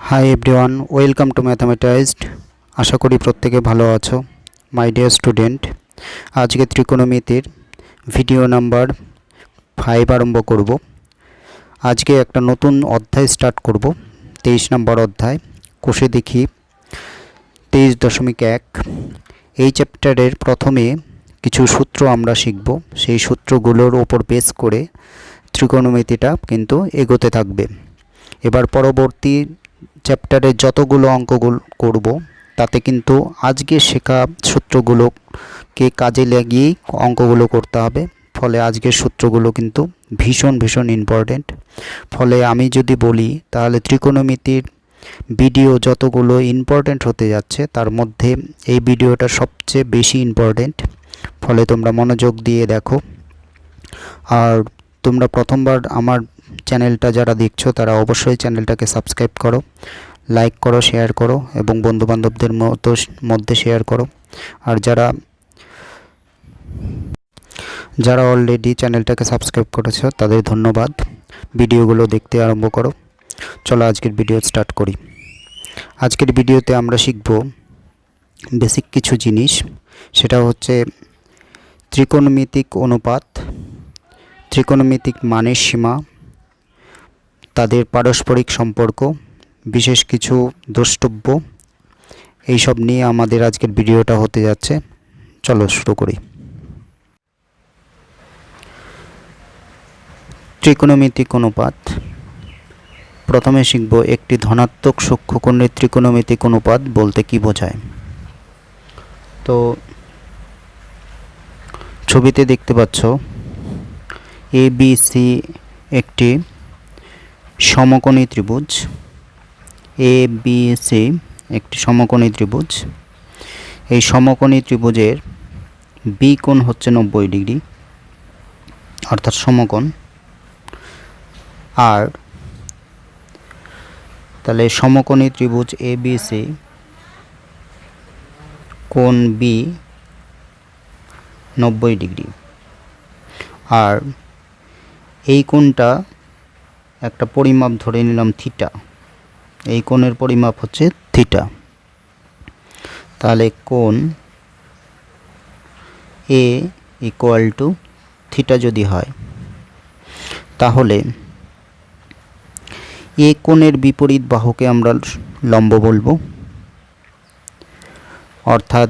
High everyone, welcome to Mathematized. আশা করি প্রত্যেকে ভালো আছো। মাই ডিয়ার স্টুডেন্ট, আজকে ত্রিকোণমিতির ভিডিও নাম্বার 5 আরম্ভ করব। আজকে একটা নতুন অধ্যায় স্টার্ট করব, 23 নম্বর অধ্যায়। কোষে দেখি 23.1। এই চ্যাপ্টারের প্রথমে কিছু সূত্র আমরা শিখব। সেই সূত্রগুলোর ওপর বেস করে ত্রিকোণমিতিটা কিন্তু এগোতে থাকবে। এবার পরবর্তী চ্যাপ্টারে যতগুলো অঙ্কগুলো করব তাতে কিন্তু আজকে শেখা সূত্রগুলোকে কাজে লাগিয়েই অঙ্কগুলো করতে হবে। ফলে আজকের সূত্রগুলো কিন্তু ভীষণ ইম্পর্টেন্ট। ফলে আমি যদি বলি তাহলে ত্রিকোণমিতির ভিডিও যতগুলো ইম্পর্টেন্ট হতে যাচ্ছে তার মধ্যে এই ভিডিওটা সবচেয়ে বেশি ইম্পর্টেন্ট। ফলে তোমরা মনোযোগ দিয়ে দেখো। আর তোমরা প্রথমবার আমার চ্যানেলটা যারা দেখছো তারা অবশ্যই চ্যানেলটাকে সাবস্ক্রাইব করো, লাইক করো, শেয়ার করো এবং বন্ধুবান্ধবদের মধ্যে শেয়ার করো। আর যারা অলরেডি চ্যানেলটাকে সাবস্ক্রাইব করেছো তাদের ধন্যবাদ। ভিডিওগুলো দেখতে আরম্ভ করো। চলো আজকের ভিডিও স্টার্ট করি। আজকের ভিডিওতে আমরা শিখব বেসিক কিছু জিনিস। সেটা হচ্ছে ত্রিকোণমিতিক অনুপাত, ত্রিকোণমিতিক মানের সীমা, তাদের পারস্পরিক সম্পর্ক, বিশেষ কিছু দ্রষ্টব্য, এইসব নিয়ে আমাদের আজকের ভিডিওটা হতে যাচ্ছে। চলো শুরু করি। ত্রিকোণমিতিক অনুপাত। প্রথমে শিখব একটি ধনাত্মক সূক্ষ্মকোণের ত্রিকোণমিতিক অনুপাত বলতে কি বোঝায়। তো ছবিতে দেখতে পাচ্ছ ABC একটি সমকোণী ত্রিভুজ। ABC একটি সমকোণী ত্রিভুজ। এই সমকোণী ত্রিভুজের বি কোণ হচ্ছে 90 ডিগ্রি, অর্থাৎ সমকোণ। আর তাহলে সমকোণী ত্রিভুজ ABC কোণ বি 90 ডিগ্রি। আর এই কোণটা একটা পরিমাপ ধরে নিলাম থিটা। এই কোণের পরিমাপ হচ্ছে থিটা। তাহলে কোণ এ ইকুয়াল টু থিটা যদি হয় তাহলে এ কোণের বিপরীত বাহুকে আমরা লম্ব বলবো। অর্থাৎ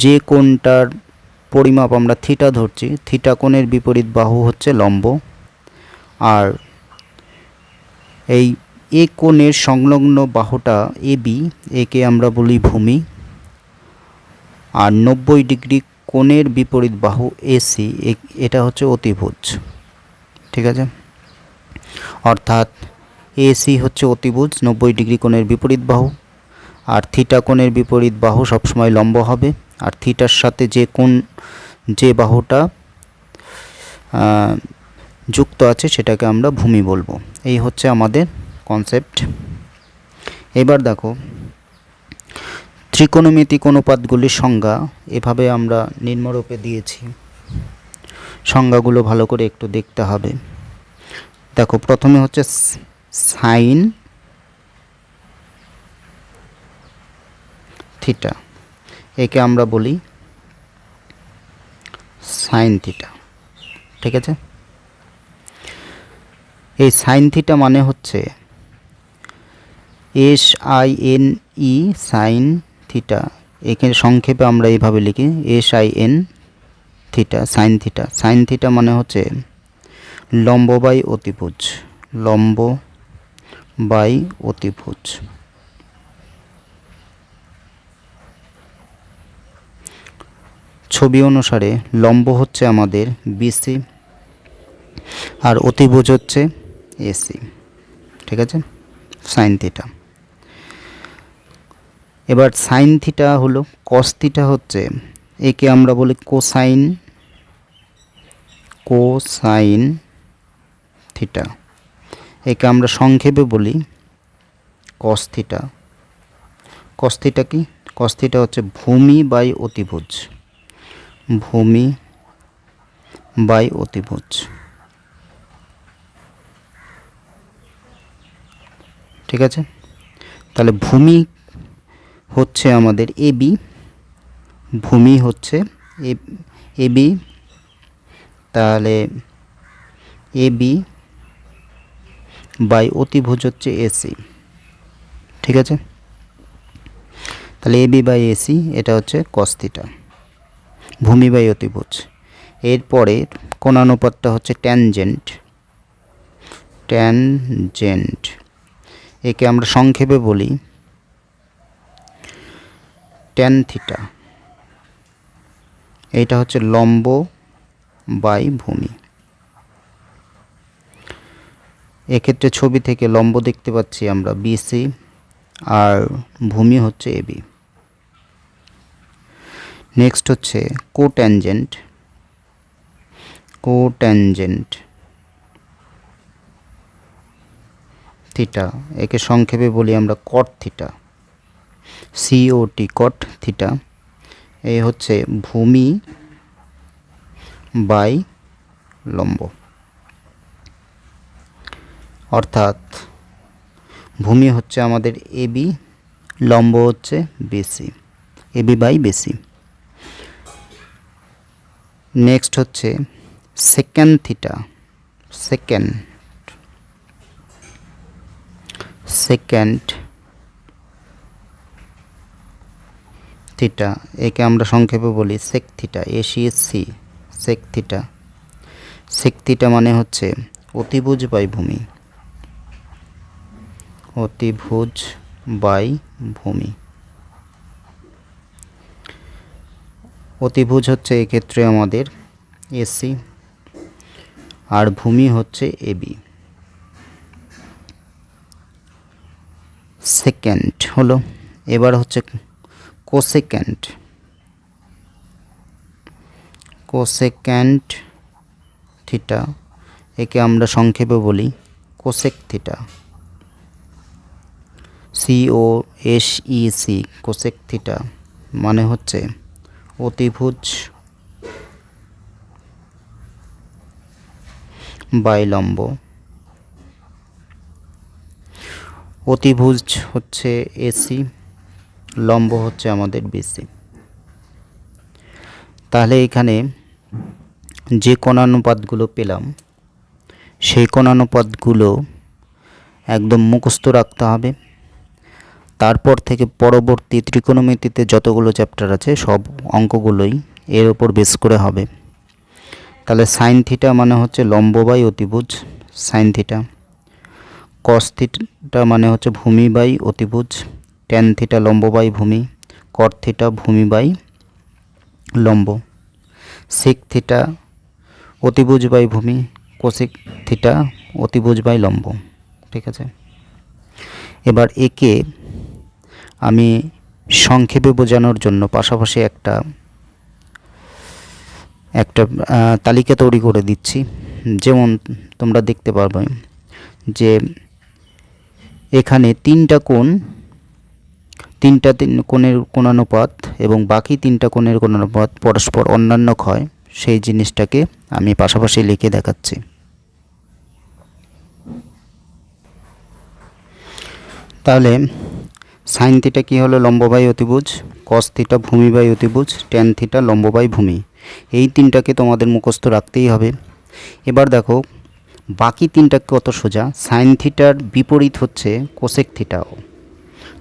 যে কোণটার পরিমাপ আমরা থিটা ধরছি, থিটা কোণের বিপরীত বাহু হচ্ছে লম্ব। আর এই এ কোণের সংলগ্ন বাহুটা AB, একে আমরা বলি ভূমি। আর 90 ডিগ্রি কোণের বিপরীত বাহু AC, এটা হচ্ছে অতিভুজ। ঠিক আছে, অর্থাৎ AC হচ্ছে অতিভুজ, 90 ডিগ্রি কোণের বিপরীত বাহু। আর থিটা কোণের বিপরীত বাহু সবসময় লম্ব হবে। আর থিটার সাথে যে বাহুটা যুক্ত আছে সেটাকে আমরা ভূমি বলবো। এই হচ্ছে আমাদের কনসেপ্ট। এবার দেখো ত্রিকোণমিতিক অনুপাতগুলির সংজ্ঞা এভাবে আমরা নিম্নরূপে দিয়েছি। সংজ্ঞাগুলো ভালো করে একটু দেখতে হবে। দেখো প্রথমে হচ্ছে সাইন থিটা, একে আমরা বলি সাইন থিটা। ঠিক আছে, এই সাইন থিটা মানে হচ্ছে SINE সাইন থিটা। এখানে সংক্ষেপে আমরা এইভাবে লিখি SIN theta, sine theta. Sine theta মানে হচ্ছে লম্ব বাই অতিভুজ, লম্ব বাই অতিভুজ। ছবি অনুসারে লম্ব হচ্ছে আমাদের BC আর অতিভুজ হচ্ছে AC। ঠিক আছে, সাইন থিটা। এবার সাইন থিটা হলো কস থিটা, হচ্ছে একে আমরা বলি কোসাইন থিটা। একে আমরা সংক্ষেপে বলি কস থিটা। কস থিটা কি? কস থিটা হচ্ছে ভূমি বাই অতিভুজ, ভূমি বাই অতিভুজ। ঠিক আছে, তাহলে ভূমি হচ্ছে আমাদের এবি, ভূমি হচ্ছে এবি, তাহলে এবি বাই অতিভুজ হচ্ছে এসি। ঠিক আছে, তাহলে এবি বাই এসি এটা হচ্ছে কস থিটা, ভূমি বাই অতিভুজ। এরপরে কোণানুপাতটা হচ্ছে ট্যানজেন্ট, ট্যানজেন্ট একে আমরা সংক্ষেপে বলি ট্যান থিটা। এইটা হচ্ছে লম্ব বাই ভূমি। এক্ষেত্রে ছবি থেকে লম্ব দেখতে পাচ্ছি আমরা বিসি, আর ভূমি হচ্ছে এবি। নেক্সট হচ্ছে কোট্যানজেন্ট, কোট্যানজেন্ট থিটা একে সংক্ষেপে বলি আমরা কট থিটা, সিওটি কট থিটা। এই হচ্ছে ভূমি বাই লম্ব, অর্থাৎ ভূমি হচ্ছে আমাদের এবি, লম্ব হচ্ছে BC, AB by BC. Next হচ্ছে সেকেন্ড থিটা, সেকেন্ড থিটা একে আমরা সংক্ষেপে বলি sec theta, AC sec theta. Sec theta মানে হচ্ছে অতিভুজ বাই ভূমি, অতিভুজ বাই ভূমি। অতিভুজ হচ্ছে এক্ষেত্রে আমাদের এসি, আর ভূমি হচ্ছে এবি। সেকেন্ড হলো, এবার হচ্ছে কোসেক্যান্ট, কোসেক্যান্ট থিটা একে আমরা সংক্ষেপে বলি cosec theta, COSEC cosec theta মানে হচ্ছে অতিভুজ বাই লম্ব। অতিভুজ হচ্ছে এসি, লম্ব হচ্ছে আমাদের বিসি। তাহলে এখানে যে কোণানুপাতগুলো পেলাম সেই কোণানুপাতগুলো একদম মুখস্থ রাখতে হবে। তারপর থেকে পরবর্তী ত্রিকোণমিতিতে যতগুলো চ্যাপ্টার আছে সব অঙ্কগুলোই এর ওপর বেস করে হবে। তাহলে সাইন থিটা মানে হচ্ছে লম্ব বাই অতিভুজ, সাইন থিটা। কস থিটা মানে হচ্ছে ভূমি বাই অতিভুজ, ট্যান থিটা লম্ব বাই ভূমি, কট থিটা ভূমি বাই লম্ব, সেক থিটা অতিভুজ বাই ভূমি, কোসেক থিটা অতিভুজ বাই লম্ব। ঠিক আছে, এবার একে আমি সংক্ষেপে বোঝানোর জন্য পাশাপাশি একটা তালিকা তৈরি করে দিচ্ছি। যেমন তোমরা দেখতে পারবে যে এখানে তিনটা কোণের কোণানুপাত এবং বাকি তিনটা কোণের কোণানুপাত পরস্পর অন্যান্য হয়, সেই জিনিসটাকে আমি পাশাপাশি লিখে দেখাচ্ছি। তাহলে সাইন থিটা কী হলো? লম্ব বাই অতিভুজ। কস থিটা ভূমি বাই অতিভুজ। ট্যান থিটা লম্ব বাই ভূমি। এই তিনটাকে তোমাদের মুখস্থ রাখতেই হবে। এবার দেখো বাকি তিনটা কত সোজা। সাইন থিটার বিপরীত হচ্ছে কোসেক থিটাও।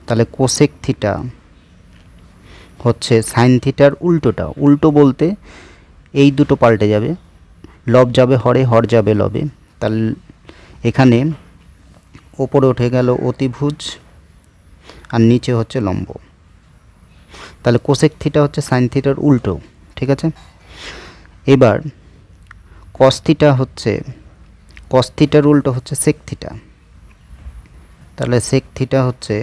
তাহলে কোসেক থিটা হচ্ছে সাইন থিটার উল্টোটা। উল্টো বলতে এই দুটো পাল্টে যাবে, লব যাবে হরে, হর যাবে লবে। তাহলে এখানে ওপরে উঠে গেল অতিভুজ আর নিচে হচ্ছে লম্ব। তাহলে কোসেক থিটা হচ্ছে সাইন থিটার উল্টো। ঠিক আছে, এবার কস থিটা হচ্ছে, কস থিটার উল্টো হচ্ছে সেক থিটা। তাহলে সেক থিটা হচ্ছে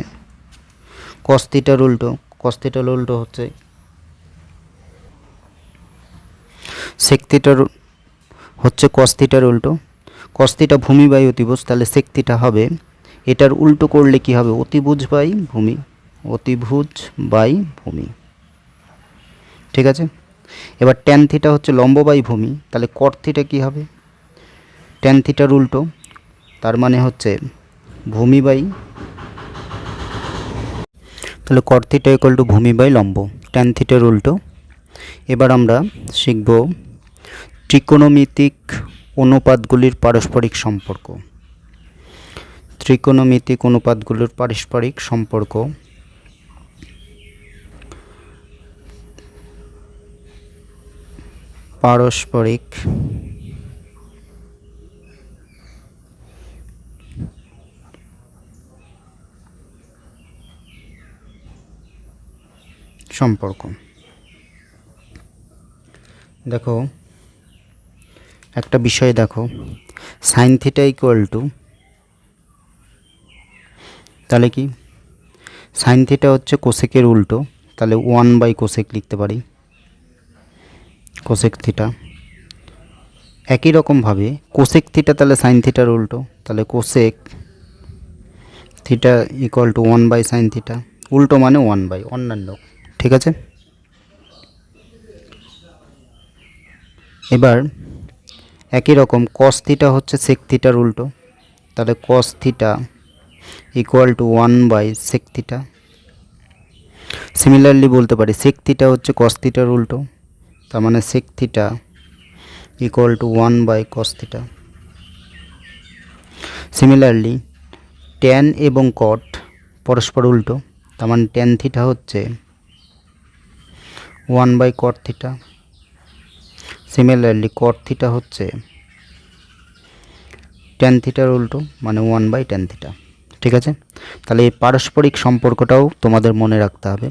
কস থিটার উল্টো, কস থিটার উল্টো হচ্ছে সেক থিটার, হচ্ছে কস থিটার উল্টো। কস থিটা ভূমি বাই অতিভুজ, তাহলে সেক থিটা হবে, এটার উল্টো করলে কি হবে? অতিভুজ বাই ভূমি, অতিভুজ বাই ভূমি। ঠিক আছে, এবার ট্যান থিটা হচ্ছে লম্ব বাই ভূমি, তাহলে কট থিটা কী হবে? ট্যান থিটার উল্টো, তার মানে হচ্ছে ভূমি বাই তাহলে কট থিটা ইকুয়াল টু ভূমি বাই লম্ব, ট্যান থিটার উল্টো। এবার আমরা শিখব ত্রিকোণমিতিক অনুপাতগুলির পারস্পরিক সম্পর্ক। ত্রিকোণমিতিক অনুপাতগুলির পারস্পরিক সম্পর্ক। পারস্পরিক সম্পর্ক। দেখো একটা বিষয় দেখো, সাইন থিটা ইকুয়াল টু, তাহলে কি সাইন থিটা হচ্ছে কোসেকের উল্টো, তাহলে 1/কোসেক লিখতে পারি, কোসেক থিটা। একই রকমভাবে কোসেক থিটা তাহলে সাইন থিটার উল্টো, তাহলে cosec theta equal to one by sine theta, উল্টো মানে 1/, অন্যান্য, ঠিক আছে। এবার একই রকম কস থিটা হচ্ছে সেক থিটার উল্টো, তাহলে cos theta equal to one by sec theta. Similarly বলতে পারি সেক থিটা হচ্ছে কস থিটার উল্টো, তার মানে sec theta equal to one by cos theta. Similarly tan এবং কট পরস্পর উল্টো, তার মানে ট্যান থিটা হচ্ছে one by cot theta. Similarly cot theta হচ্ছে ট্যান থিটার উল্টো, মানে 1/ট্যান থিটা, ঠিক আছে। তাহলে এই পারস্পরিক সম্পর্কটাও তোমাদের মনে রাখতে হবে,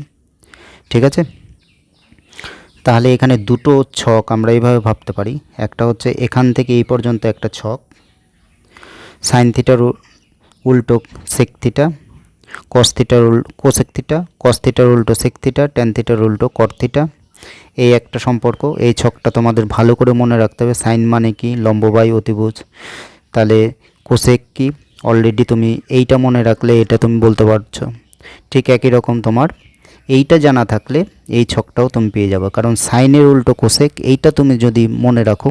ঠিক আছে। তাহলে এখানে দুটো ছক আমরা এইভাবে ভাবতে পারি, একটা হচ্ছে এখান থেকে এই পর্যন্ত একটা ছক, সাইন থিটার উল্টো সেক থিটা, কস থিটার কোসেক থিটা, কস থিটার উল্টো সেক থিটা, ট্যান থিটার উল্টো কট থিটা, এই একটা সম্পর্ক। এই ছকটা তোমাদের ভালো করে মনে রাখতে হবে। সাইন মানে কি, লম্ব বাই অতিভুজ, তাহলে কোসেক কি, অলরেডি তুমি এইটা মনে রাখলে এটা তুমি বলতে পারছো। ঠিক একই রকম তোমার এইটা জানা থাকলে এই ছকটাও তুমি পেয়ে যাবে, কারণ সাইনের উল্টো কোসেক, এইটা তুমি যদি মনে রাখো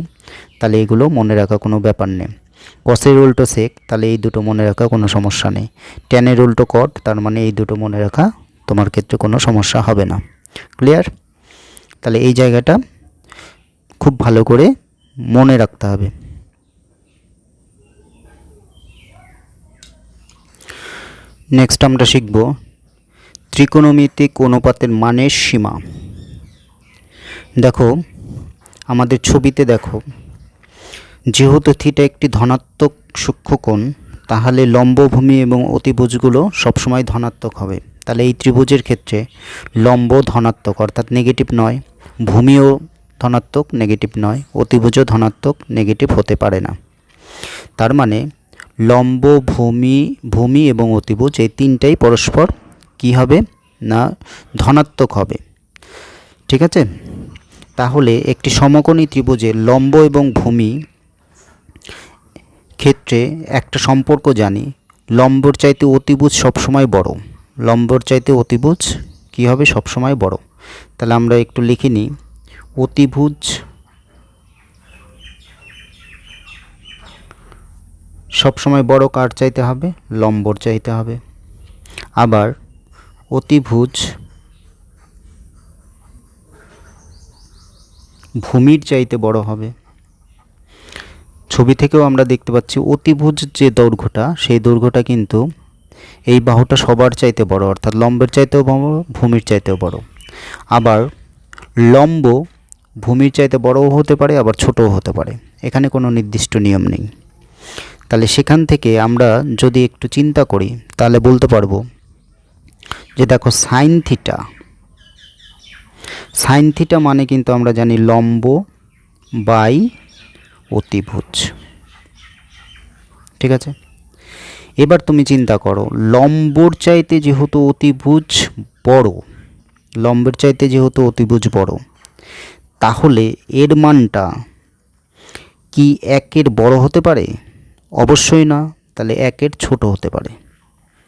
তাহলে এগুলো মনে রাখা কোনো ব্যাপার নেই। কসের উল্টো সেক, তাহলে এই দুটো মনে রাখা কোনো সমস্যা নেই। ট্যানের উল্টো কট, তার মানে এই দুটো মনে রাখা তোমার ক্ষেত্রে কোনো সমস্যা হবে না। ক্লিয়ার? তাহলে এই জায়গাটা খুব ভালো করে মনে রাখতে হবে। নেক্সট আমরা শিখব ত্রিকোণমিতিক অনুপাতের মানের সীমা। দেখো আমাদের ছবিতে দেখো, যেহেতু থিটা একটি ধনাত্মক সূক্ষ্মকোণ, তাহলে লম্বভূমি এবং অতিভুজগুলো সবসময় ধনাত্মক হবে। তাহলে এই ত্রিভুজের ক্ষেত্রে লম্ব ধনাত্মক অর্থাৎ নেগেটিভ নয়, ভূমিও ধনাত্মক নেগেটিভ নয়, অতিভুজও ধনাত্মক নেগেটিভ হতে পারে না। তার মানে লম্ব, ভূমি এবং অতিভুজ এই তিনটাই পরস্পর কি হবে না, ধনাত্মক হবে, ঠিক আছে। তাহলে একটি সমকোণী ত্রিভুজের লম্ব এবং ভূমি ক্ষেত্রে একটা সম্পর্ক জানি, লম্বর চাইতে অতিভুজ সবসময় বড়, লম্বর চাইতে অতিভুজ কি হবে, সবসময় বড়। তাহলে আমরা একটু লিখে নিই, অতিভুজ সবসময় বড় কার চাইতে হবে, লম্বর চাইতে হবে। আবার অতিভুজ ভূমির চাইতে বড় হবে। ছবি থেকেও আমরা দেখতে পাচ্ছি অতিভুজ যে দৈর্ঘ্যটা, সেই দৈর্ঘ্যটা কিন্তু এই বাহুটা সবার চাইতে বড়, অর্থাৎ লম্বের চাইতেও বড়, ভূমির চাইতেও বড়। আবার লম্ব ভূমির চাইতে বড়ও হতে পারে, আবার ছোটও হতে পারে, এখানে কোনো নির্দিষ্ট নিয়ম নেই। তাহলে সেখান থেকে আমরা যদি একটু চিন্তা করি তাহলে বলতে পারবো যে দেখো সাইন থিটা, সাইন থিটা মানে কিন্তু আমরা জানি লম্ব বাই অতিভুজ, ঠিক আছে। এবার তুমি চিন্তা করো, লম্বর চাইতে যেহেতু অতিভুজ বড়, লম্বের চাইতে যেহেতু অতিভুজ বড়, তাহলে এর মানটা কি একের বড় হতে পারে? অবশ্যই না, তাহলে একের ছোট হতে পারে।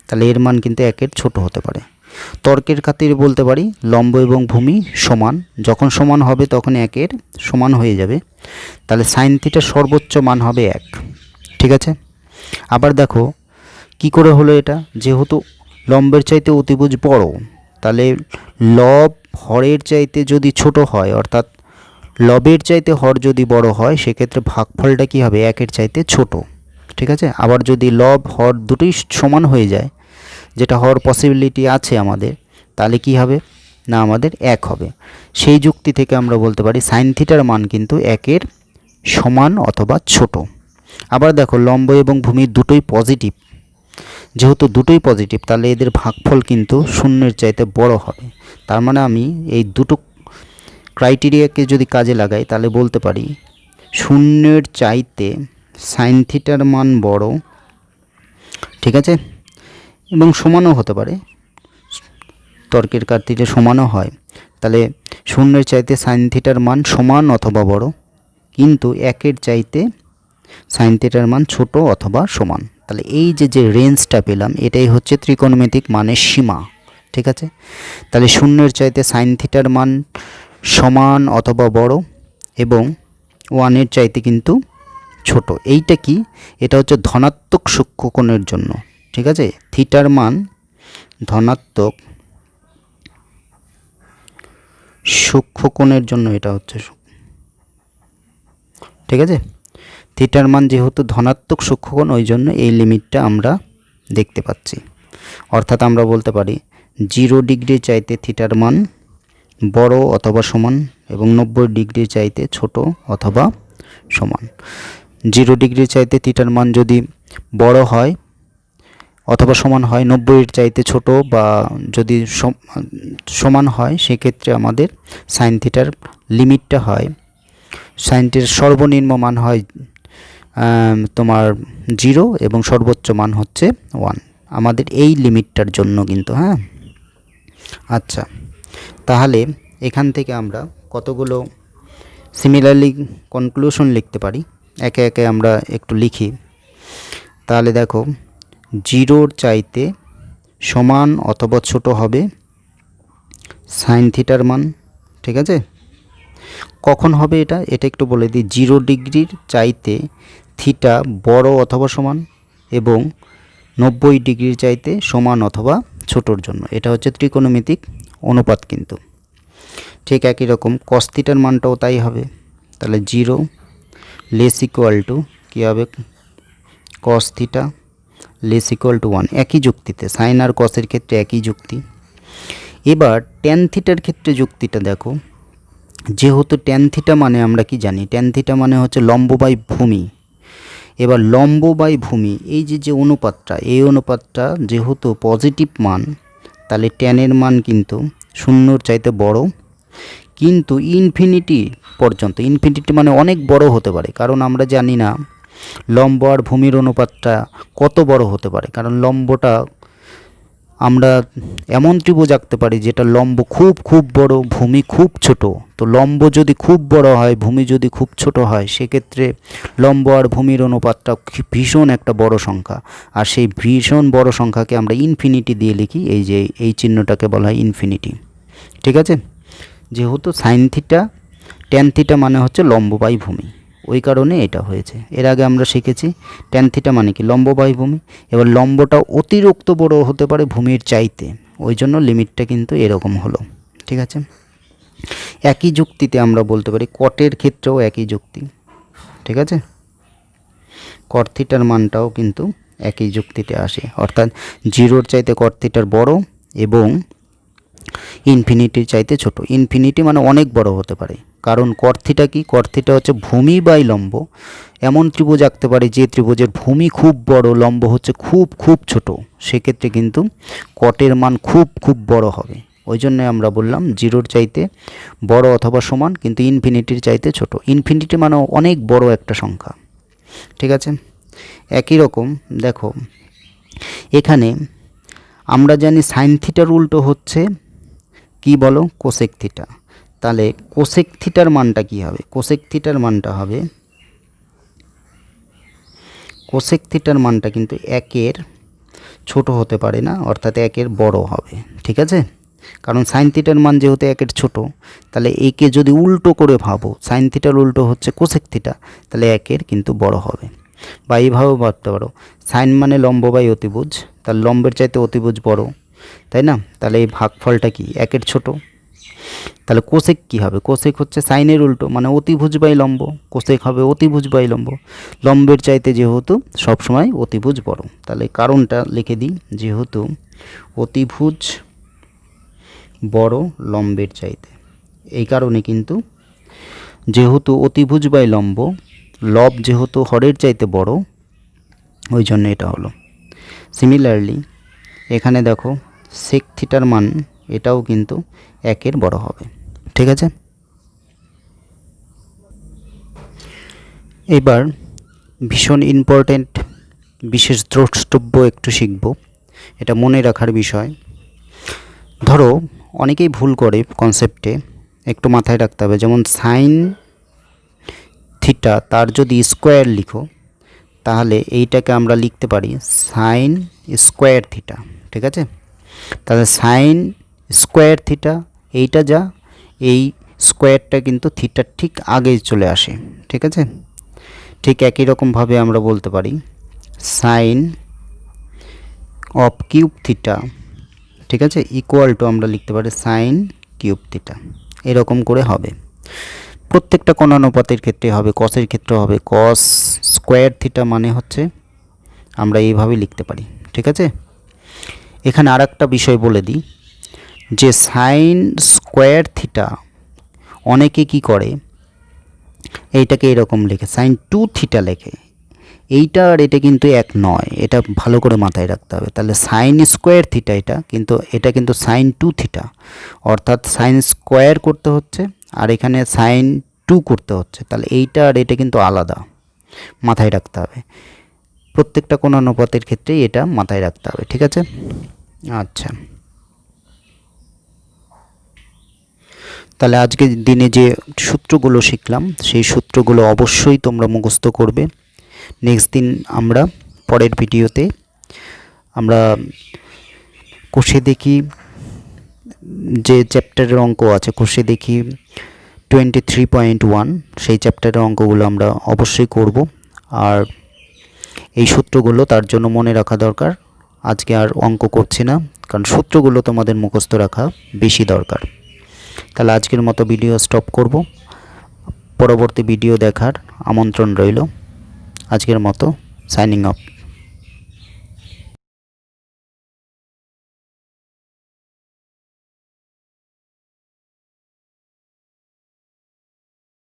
তাহলে এর মান কিন্তু একের ছোট হতে পারে। তর্কের খাতিরে বলতে পারি লম্ব এবং ভূমি সমান, যখন সমান হবে তখন একের সমান হয়ে যাবে, তাহলে সাইন থিটার সর্বোচ্চ মান হবে 1, ঠিক আছে। আবার দেখো কি করে হলো এটা, যেহেতু লম্বের চাইতে অতিভুজ বড়, তাহলে লব হরের চাইতে যদি ছোট হয়, অর্থাৎ লবের চাইতে হর যদি বড় হয়, সেক্ষেত্রে ভাগফলটা কী হবে, একের চাইতে ছোট। ঠিক আছে। আবার যদি লব হর দুটোই সমান হয়ে যায়, যেটা হওয়ার পসিবিলিটি আছে আমাদের, তাহলে কি হবে না, আমাদের এক হবে। সেই যুক্তি থেকে আমরা বলতে পারি সাইন থিটার মান কিন্তু একের সমান অথবা ছোট। আবার দেখো, লম্ব এবং ভূমি দুটোই পজিটিভ, যেহেতু দুটোই পজিটিভ তাহলে এদের ভাগফল কিন্তু শূন্যের চাইতে বড় হবে। তার মানে আমি এই দুটো ক্রাইটেরিয়াকে যদি কাজে লাগাই তাহলে বলতে পারি শূন্যের চাইতে সাইন থিটার মান বড়, ঠিক আছে, এবং সমানও হতে পারে, তর্কের কারণে সমানও হয়। তাহলে শূন্যের চাইতে সাইন থিটার মান সমান অথবা বড়, কিন্তু একের চাইতে সাইন থিটার মান ছোট অথবা সমান। তাহলে এই যে রেঞ্জটা পেলাম, এটাই হচ্ছে ত্রিকোণমিতিক মানের সীমা। ঠিক আছে। তাহলে শূন্যের চাইতে সাইন থিটার মান সমান অথবা বড় এবং ওয়ানের চাইতে কিন্তু ছোট। এইটা কি, এটা হচ্ছে ধনাত্মক সূক্ষ্মকোণের জন্য। ঠিক আছে। থিটার মান ধনাত্মক সূক্ষ্মকোণের জন্য এটা হচ্ছে, ঠিক আছে। থিটার মান যেহেতু ধনাত্মক সূক্ষ্মকোণ, ওই জন্য এই লিমিটটা আমরা দেখতে পাচ্ছি। অর্থাৎ আমরা বলতে পারি 0 ডিগ্রি চাইতে থিটার মান বড় অথবা সমান এবং 90 ডিগ্রি চাইতে ছোট অথবা সমান। 0 ডিগ্রি চাইতে থিটার মান যদি বড় হয় অথবা সমান হয়, 90-এর চাইতে ছোট বা যদি সমান হয়, সেক্ষেত্রে আমাদের সাইন থিটার লিমিটটা হয়, সাইন থিটার সর্বনিম্ন মান হয় তোমার 0 এবং সর্বোচ্চ মান হচ্ছে 1, আমাদের এই লিমিটটার জন্য কিন্তু। হ্যাঁ, আচ্ছা, তাহলে এখান থেকে আমরা কতগুলো সিমিলারলি কনক্লুশন লিখতে পারি, একে একে আমরা একটু লিখি। তাহলে দেখো, 0-র চাইতে সমান অথবা ছোট হবে সাইন থিটার মান। ঠিক আছে। কখন হবে এটা একটু বলে দিই। 0 ডিগ্রির চাইতে থিটা বড় অথবা সমান এবং 90 ডিগ্রির চাইতে সমান অথবা ছোটোর জন্য। এটা হচ্ছে ত্রিকোণমিতিক অনুপাত কিন্তু। ঠিক একই রকম কস থিটার মানটাও তাই হবে। তাহলে 0 লেস ইকুয়াল টু কী হবে, cos theta less equal to 1। একই যুক্তিতে সাইন আর কসের ক্ষেত্রে একই যুক্তি। এবার ট্যান থিটার ক্ষেত্রে যুক্তিটা দেখো। যেহেতু ট্যান থিটা মানে আমরা কি জানি, ট্যান থিটা মানে হচ্ছে লম্ব বাই ভূমি। এবার লম্ব বাই ভূমি, এই যে অনুপাতটা, এই অনুপাতটা যেহেতু পজিটিভ মান, তাহলে ট্যানের মান কিন্তু শূন্যর চাইতে বড়, কিন্তু ইনফিনিটি পর্যন্ত, ইনফিনিটি মানে অনেক বড় হতে পারে, কারণ আমরা জানি না লম্ব আর ভূমির অনুপাতটা কত বড় হতে পারে। কারণ লম্বটা আমরা এমন ত্রিভুজ আঁকতে পারি যেটা লম্ব খুব খুব বড়, ভূমি খুব ছোট। তো লম্ব যদি খুব বড় হয়, ভূমি যদি খুব ছোট হয়, সেক্ষেত্রে লম্ব আর ভূমির অনুপাতটা ভীষণ একটা বড় সংখ্যা, আর সেই ভীষণ বড় সংখ্যাকে আমরা ইনফিনিটি দিয়ে লিখি। এই যে এই চিহ্নটাকে বলা হয় ইনফিনিটি। ঠিক আছে। যেহেতু সাইন থিটা ট্যান থিটা মানে হচ্ছে লম্ব বাই ভূমি, ওই কারণে এটা হয়েছে। এর আগে আমরা শিখেছি ট্যান থিটা মানে কি, লম্ব বাই ভূমি। এবার লম্বটা অতিরিক্ত বড় হতে পারে ভূমির চাইতে, ওই জন্য লিমিটটা কিন্তু এরকম হলো। ঠিক আছে। একই যুক্তিতে আমরা বলতে পারি কটের ক্ষেত্রেও একই যুক্তি। ঠিক আছে। কট থিটার মানটাও কিন্তু একই যুক্তিতে আসে, অর্থাৎ 0-র চাইতে কট থিটার বড় এবং ইনফিনিটির চাইতে ছোট। ইনফিনিটি মানে অনেক বড় হতে পারে, কারণ কট থিটা কি, কট থিটা হচ্ছে ভূমি বাই লম্ব। এমন ত্রিভুজ আঁকতে পারে যে ত্রিভুজের ভূমি খুব বড়, লম্ব হচ্ছে খুব খুব ছোট, সেক্ষেত্রে কিন্তু কটের মান খুব খুব বড় হবে। ওই জন্য আমরা বললাম 0-র চাইতে বড় অথবা সমান, কিন্তু ইনফিনিটির চাইতে ছোট। ইনফিনিটি মানে অনেক বড় একটা সংখ্যা। ঠিক আছে। একই রকম দেখো, এখানে আমরা জানি সাইন থিটার উল্টো হচ্ছে কি বলো, কোসেক থিটা। তাহলে কোসেক থিটার মানটা কি হবে, কোসেক থিটার মানটা হবে, কোসেক থিটার মানটা কিন্তু 1-এর ছোট হতে পারে না, অর্থাৎ 1-এর বড় হবে। ঠিক আছে। কারণ সাইন থিটার মান যেহেতু 1-এর ছোট, তাহলে একে যদি উল্টো করে ভাবো, সাইন থিটার উল্টো হচ্ছে কোসেক থিটা, তাহলে 1-এর কিন্তু বড় হবে। বা এইভাবেও ভাবতে পারো, সাইন মানে লম্ব বাই অতিভুজ, তার লম্বের চাইতে অতিভুজ বড়, তাই না? তাহলে এই ভাগফলটা কি 1-এর ছোট। তাহলে কোসেক কি হবে? কোসেক হচ্ছে সাইনের উল্টো, মানে অতিভুজ বাই লম্ব। কোসেক হবে অতিভুজ বাই লম্ব। লম্বের চাইতে যেহেতু সবসময় অতিভুজ বড়, তাহলে কারণটা লিখে দিই, যেহেতু অতিভুজ বড় লম্বের চাইতে। এই কারণে কিন্তু যেহেতু অতিভুজ বাই লম্ব, লব যেহেতু হরের চাইতে বড়, ওই জন্য এটা হলো। সিমিলারলি এখানে দেখো সেক থিটার মান এটাও কিন্তু 1-এর বড় হবে। ঠিক আছে, এবার ভীষণ ইম্পর্ট্যান্ট বিশেষ দ্রষ্টব্য একটু শিখব, এটা মনে রাখার বিষয়। ধরো অনেকেই ভুল করে কনসেপ্টে, একটু মাথায় রাখতে হবে। যেমন সাইন থিটা তার যদি স্কোয়ার লিখো, তাহলে এইটাকে আমরা লিখতে পারি সাইন স্কোয়ার থিটা। ঠিক আছে, তাহলে সাইন স্কোয়ার থিটা এইটা যা, এই স্কোয়ারটা কিন্তু থিটার ঠিক আগে চলে আসে। ঠিক আছে, ঠিক একই রকমভাবে আমরা বলতে পারি সাইন অফ কিউব থিটা, ঠিক আছে, ইকুয়াল টু আমরা লিখতে পারি সাইন কিউব থিটা। এরকম করে হবে প্রত্যেকটা কোণানুপাতের ক্ষেত্রে হবে, কসের ক্ষেত্রে হবে কস স্কোয়ার থিটা, মানে হচ্ছে আমরা এইভাবে লিখতে পারি। ঠিক আছে, এখানে আর একটা বিষয় বলে দিই, যে সাইন স্কোয়ার থিটা অনেকে কি করে, এইটাকে এরকম লেখে সাইন 2 থিটা লেখে। এইটা আর এটা কিন্তু এক নয়, এটা ভালো করে মাথায় রাখতে হবে। তাহলে সাইন স্কোয়ার থিটা এটা কিন্তু সাইন 2 থিটা, অর্থাৎ সাইন স্কোয়ার করতে হচ্ছে আর এখানে সাইন 2 করতে হচ্ছে। তাহলে এইটা আর এটা কিন্তু আলাদা, মাথায় রাখতে হবে। প্রত্যেকটা কোণানুপাতের ক্ষেত্রেই এটা মাথায় রাখতে হবে। ঠিক আছে, আচ্ছা, তাহলে আজকের দিনে যে সূত্রগুলো শিখলাম সেই সূত্রগুলো অবশ্যই তোমরা মুখস্থ করবে। নেক্সট দিন আমরা পরের ভিডিওতে আমরা কষে দেখি যে চ্যাপ্টারের অঙ্ক আছে, কষে দেখি 23.1, সেই চ্যাপ্টারের অঙ্কগুলো আমরা অবশ্যই করব। আর এই সূত্রগুলো তার জন্য মনে রাখা দরকার। আজকে আর অঙ্ক করছি না, কারণ সূত্রগুলো তোমাদের মুখস্থ রাখা বেশি দরকার। তাহলে আজকের মতো ভিডিও স্টপ করব, পরবর্তী ভিডিও দেখার আমন্ত্রণ রইল। আজকের মতো সাইনিং অফ।